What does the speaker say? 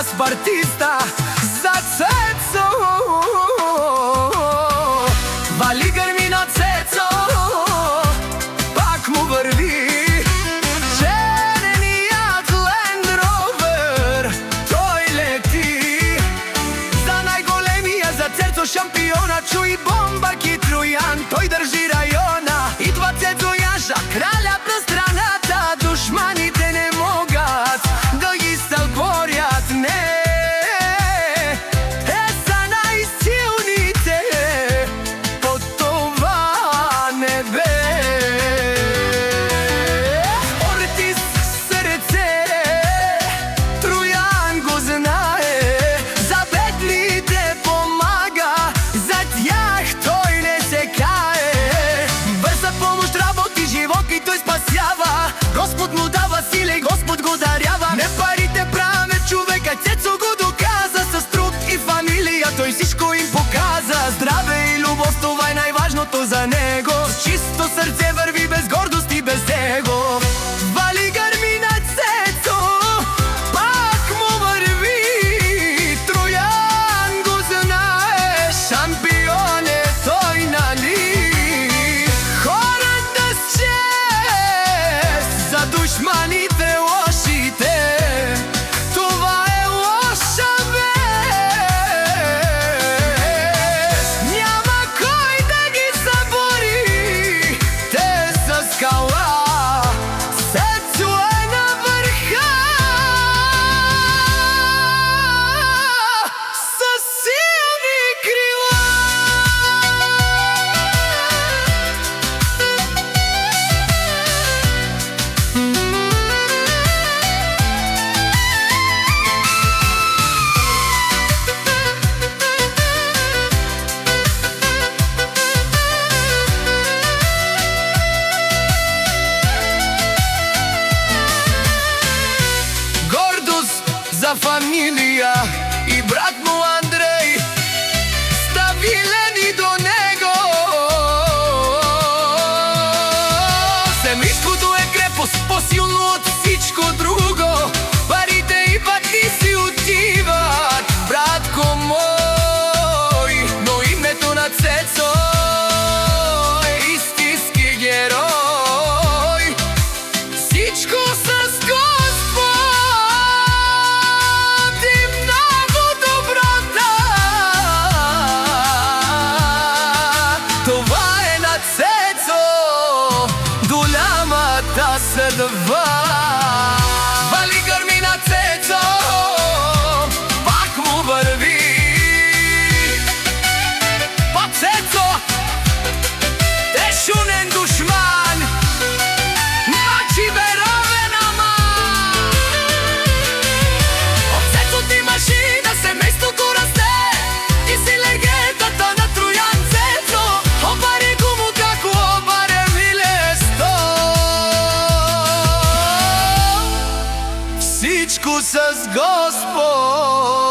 Spărtista za Cețo Vali gărmina Cețo Pak mu vrvi Černiat Land Rover Toj leti Za najgolemija za Cețo šampiona Čuj bomba ki Trujan Toj drži rajona I dva Cecojaša Kralja prostranata Dušmanite ne mogat Da ih salborjat ne Господ му дава сила и Господ го дарява. Не парите правят човека, Цецо го доказа. С труд и фамилия той всичко им показа. Здраве и любов, това е най-важното за него. С чисто сърце върви без гордост и без его. Вали гърмина Цецо, пак му върви. Троян го знае, шампион е той, нали? Душманите лошите, това е лоша вест. Няма кой да ги събори, те са скала, Цецо е на върха. Със силни крила. За фамилия и брат му Андрей ставилени до него. Семейството е крепост, по-силно от всичко друго. Парите и пъти си отиват, братко мой. Но името на Цецо е истински герой. Всичко с голямата съдба. Вали гърмина Цецо, пак му върви. Па Цецо е шунен душман, значи веровен аман. От Цецо ти машина, семейството расте. Ти си легендата на Троян Цецо. Обари го му како обаре милесто. Всичко с Господ.